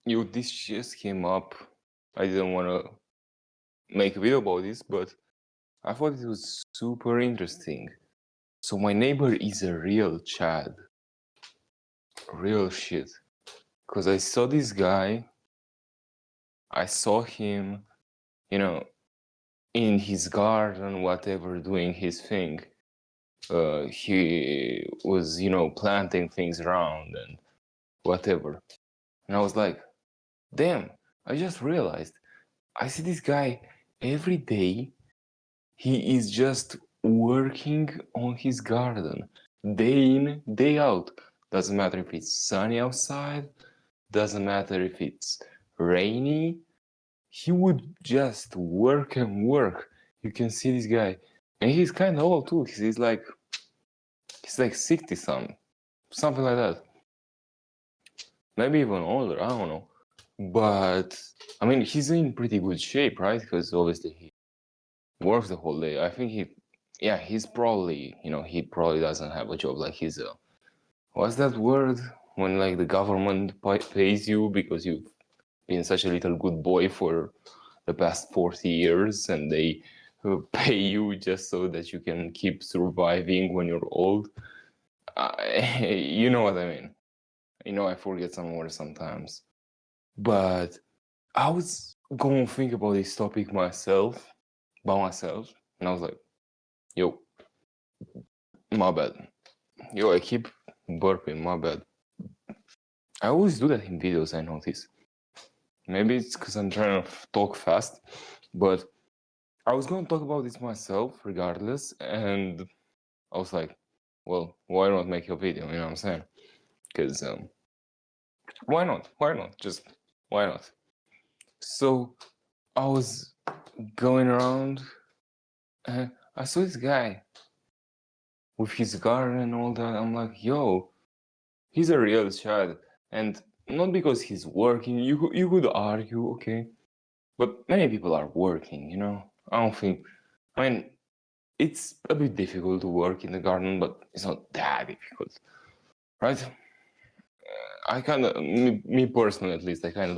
This just came up. I didn't want to make a video about this, but I thought it was super interesting. So my neighbor is a real Chad. Real shit. Because I saw this guy, I saw him, in his garden, whatever, doing his thing. He was, planting things around and whatever. And I was like, damn, I just realized I see this guy every day. He is just working on his garden, day in, day out. Doesn't matter if it's sunny outside, doesn't matter if it's rainy. He would just work and work. You can see this guy. And he's kind of old too. He's like 60 something like that. Maybe even older, I don't know. But I mean, he's in pretty good shape, right? Because obviously he works the whole day. I think he's probably, he probably doesn't have a job. Like he's what's that word when like the government pays you because you've been such a little good boy for the past 40 years and they pay you just so that you can keep surviving when you're old. You know what I mean. I forget some words sometimes. But I was going to think about this topic by myself, and I was like, yo, my bad. Yo, I keep burping, my bad. I always do that in videos, I notice. Maybe it's because I'm trying to talk fast, but I was going to talk about this myself regardless, and I was like, well, why not make a video, you know what I'm saying? Because why not? Just why not? So I was going around and I saw this guy with his garden and all that. I'm like, yo, he's a real child. And not because he's working, you could argue, okay, but many people are working, I don't think, I mean, it's a bit difficult to work in the garden, but it's not that difficult, right? I kind of, me personally at least, I kind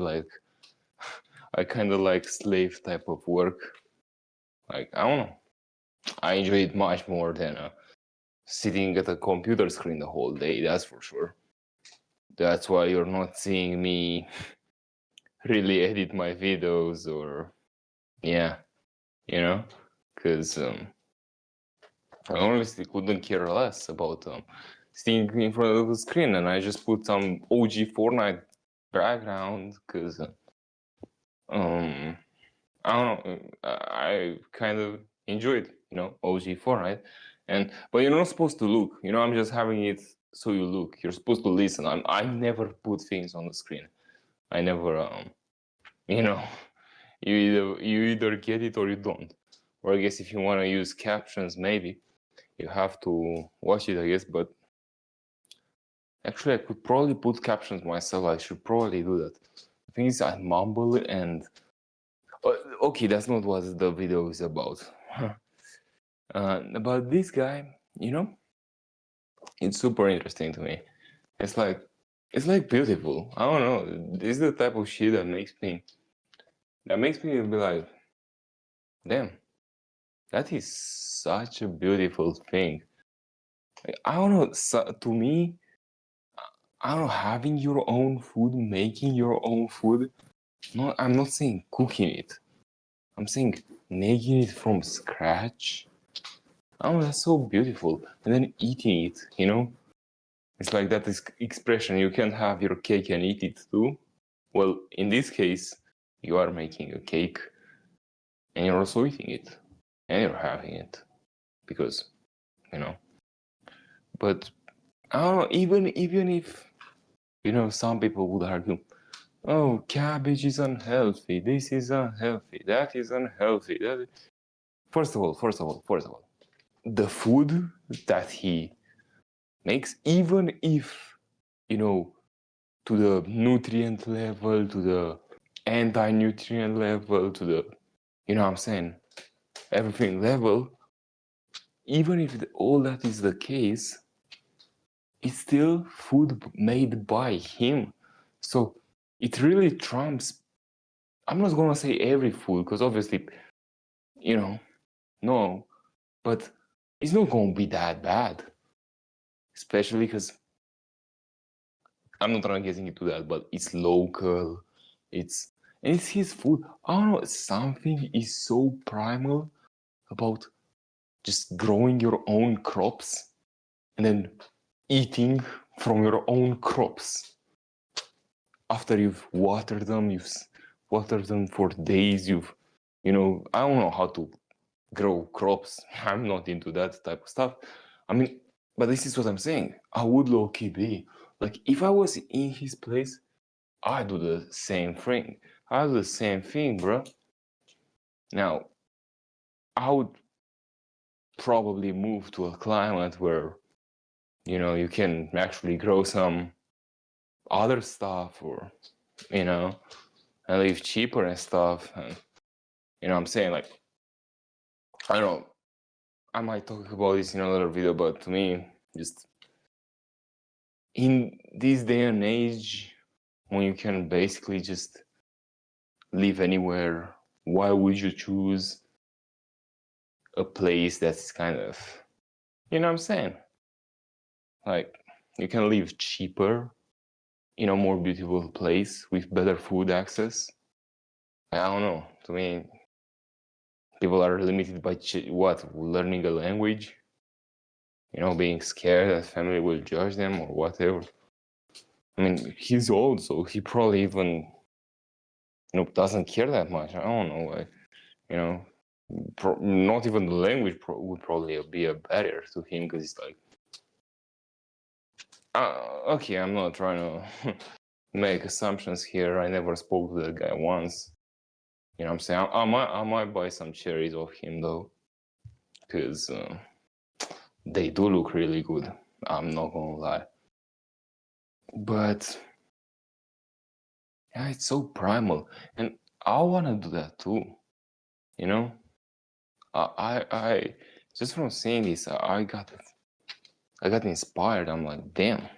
of like slave type of work. Like, I don't know, I enjoy it much more than sitting at a computer screen the whole day, that's for sure. That's why you're not seeing me really edit my videos or, because I honestly couldn't care less about sitting in front of the screen, and I just put some OG Fortnite background because I don't know, I kind of enjoyed, OG Fortnite, but you're not supposed to look, I'm just having it so you look. You're supposed to listen. I never put things on the screen. I never, you either get it or you don't. Or I guess if you want to use captions, maybe you have to watch it, I guess. But actually, I could probably put captions myself. I should probably do that. The thing is, I mumble and okay, that's not what the video is about. About this guy, it's super interesting to me. It's like beautiful. I don't know. This is the type of shit that makes me be like, damn, that is such a beautiful thing. Like, I don't know. To me, I don't know. Having your own food, making your own food. No, I'm not saying cooking it. I'm saying making it from scratch. Oh, that's so beautiful. And then eating it, It's like that expression, you can't have your cake and eat it too. Well, in this case, you are making a cake and you're also eating it and you're having it because, But I don't know, even if, some people would argue, oh, cabbage is unhealthy, this is unhealthy, that is unhealthy. First of all, the food that he makes, even if, to the nutrient level, to the anti-nutrient level, to the, what I'm saying, everything level, even if all that is the case, it's still food made by him. So it really trumps. I'm not gonna say every food, because obviously, no, but it's not gonna be that bad. Especially because I'm not trying to get into that, but it's local. It's his food. I don't know. Something is so primal about just growing your own crops and then eating from your own crops. After you've watered them for days. I don't know how to grow crops. I'm not into that type of stuff. I mean, but this is what I'm saying. I would low-key be. Like, if I was in his place, I'd do the same thing. I'd do the same thing, bro. Now, I would probably move to a climate where, you can actually grow some other stuff, or, and live cheaper and stuff. And, I'm saying, like, I don't know, I might talk about this in another video, but to me, just in this day and age, when you can basically just live anywhere, why would you choose a place that's kind of, what I'm saying? Like, you can live cheaper in a more beautiful place with better food access. I don't know. To me, people are limited by learning a language. Being scared that family will judge them or whatever. I mean, he's old, so he probably even, doesn't care that much. I don't know, not even the language would probably be a barrier to him, because it's like, okay, I'm not trying to make assumptions here. I never spoke to that guy once. I'm saying? I might buy some cherries off him though, because they do look really good. I'm not gonna lie. But yeah, it's so primal, and I wanna do that too. I just from seeing this, I got inspired. I'm like, damn,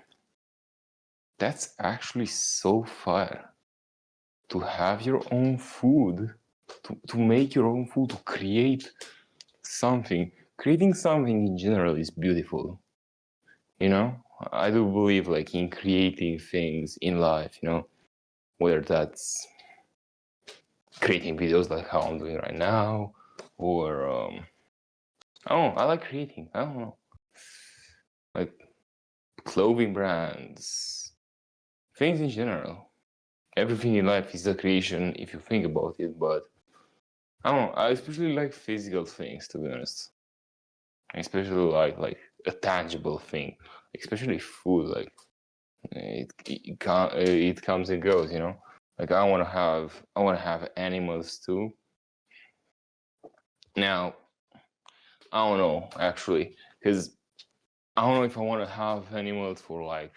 that's actually so fire. To have your own food, to make your own food, to create something. Creating something in general is beautiful. I do believe, like, in creating things in life, whether that's creating videos like how I'm doing right now, or I don't know, I like creating. I don't know, like clothing brands, things in general. Everything in life is a creation if you think about it, but I don't know, I especially like physical things, to be honest. I especially like a tangible thing, especially food. Like, it comes and goes, Like, I want to have animals too. Now, I don't know, actually, because I don't know if I want to have animals for, like,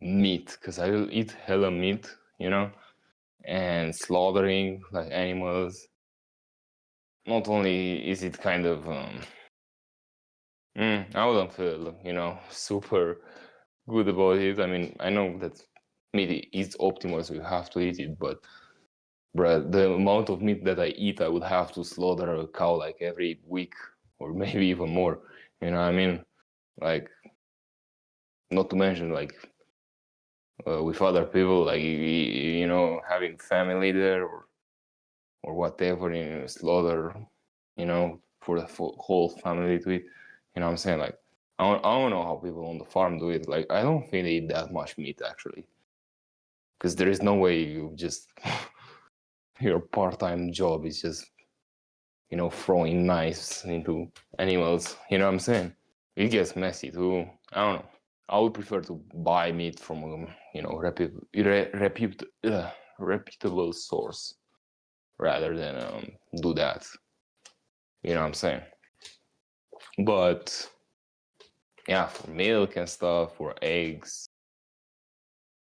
meat, because I will eat hella meat, and slaughtering, like, animals. Not only is it kind of, I wouldn't feel, super good about it. I mean, I know that meat is optimal, so you have to eat it, but bruh, the amount of meat that I eat, I would have to slaughter a cow like every week, or maybe even more. You know what I mean? Like, not to mention, like, with other people, like, having family there, or whatever, slaughter, for the whole family to eat. You know what I'm saying? Like, I don't know how people on the farm do it. Like, I don't think they eat that much meat, actually. Because there is no way you just, your part-time job is just, throwing knives into animals. You know what I'm saying? It gets messy too. I don't know. I would prefer to buy meat from reputable source rather than do that. You know what I'm saying? But yeah, for milk and stuff, for eggs,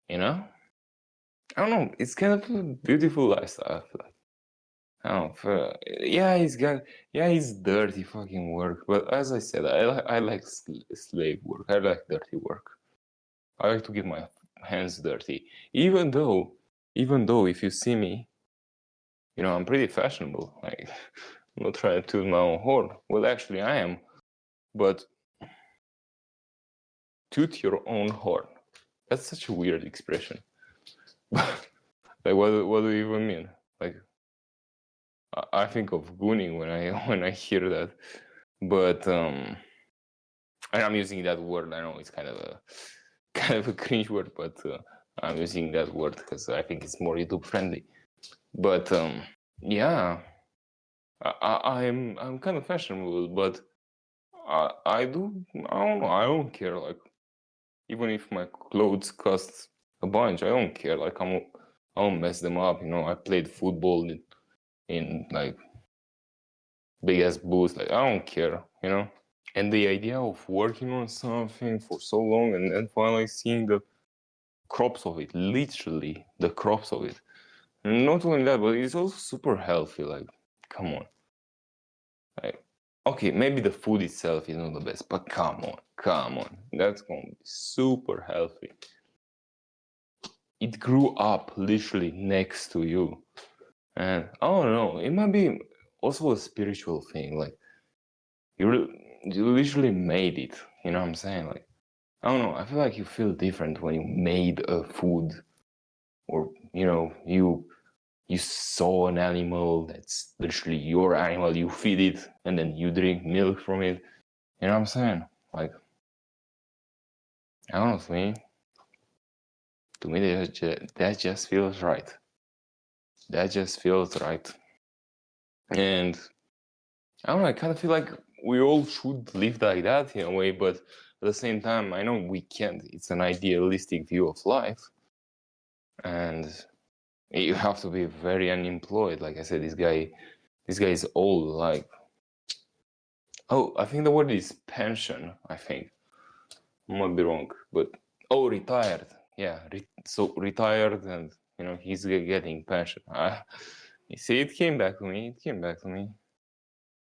I don't know. It's kind of a beautiful lifestyle. I feel like. I don't know. It's dirty fucking work. But as I said, I like slave work. I like dirty work. I like to get my hands dirty, even though even though if you see me, I'm pretty fashionable. Like, I'm not trying to toot my own horn. Well, actually, I am. But toot your own horn. That's such a weird expression. Like, what do you even mean? Like, I think of gooning when I hear that. But and I'm using that word. I know it's kind of a cringe word, but I'm using that word because I think it's more YouTube friendly. But yeah, I'm kind of fashionable, but I don't know. I don't care. Like, even if my clothes cost a bunch, I don't care. Like, I won't mess them up. I played football in like big ass boots. Like, I don't care. And the idea of working on something for so long and then finally seeing the crops of it, literally the crops of it. Not only that, but it's also super healthy. Like, come on. Like, okay, maybe the food itself is not the best, but come on. That's going to be super healthy. It grew up literally next to you. And I don't know, it might be also a spiritual thing. Like, you literally made it. You know what I'm saying? Like, I don't know, I feel like you feel different when you made a food, or you saw an animal that's literally your animal, you feed it, and then you drink milk from it. You know what I'm saying? Like, I don't know, to me that just feels right. That just feels right. And I don't know, I kind of feel like we all should live like that in a way, but at the same time, I know we can't. It's an idealistic view of life. And you have to be very unemployed. Like I said, this guy is old. Like, oh, I think the word is pension. I think I might be wrong, but retired. Yeah, so retired, and he's getting pension. You see, it came back to me.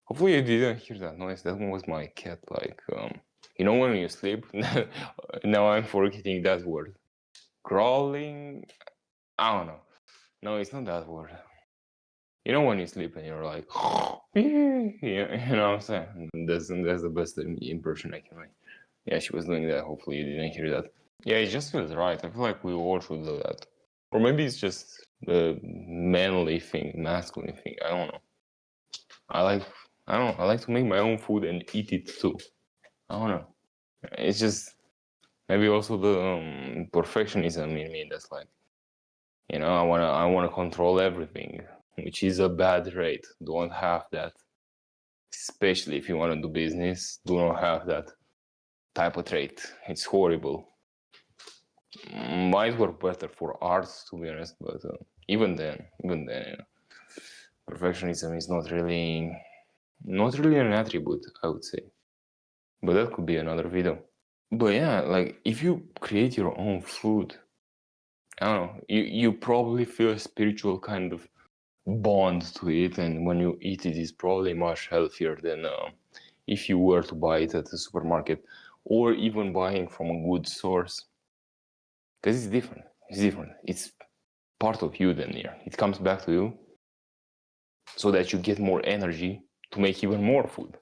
Hopefully you didn't hear that noise. That one was my cat. Like, when you sleep. Now I'm forgetting that word. Crawling. I don't know. No, it's not that word. When you sleep and you're like, you know what I'm saying? That's the best impression I can make. Yeah, she was doing that. Hopefully you didn't hear that. Yeah, it just feels right. I feel like we all should do that. Or maybe it's just the manly thing, masculine thing. I don't know. I like to make my own food and eat it too. I don't know. It's just maybe also the perfectionism in me that's like, I wanna control everything, which is a bad trait. Don't have that. Especially if you want to do business, do not have that type of trait. It's horrible. Might work better for arts, to be honest, but even then, perfectionism is not really an attribute, I would say. But that could be another video. But yeah, like, if you create your own food, I don't know, you probably feel a spiritual kind of bond to it, and when you eat it, it's probably much healthier than if you were to buy it at the supermarket, or even buying from a good source. Because it's different. It's part of you then. Yeah, it comes back to you, so that you get more energy to make even more food.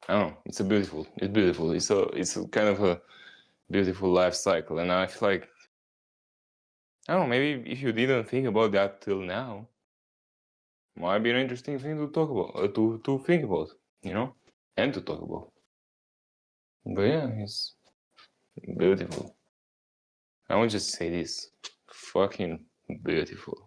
I don't know. It's beautiful. It's a kind of a beautiful life cycle, and I feel like, I don't know, maybe if you didn't think about that till now, might be an interesting thing to talk about, to think about, and to talk about. But yeah, it's beautiful. I want to just say this. Fucking beautiful.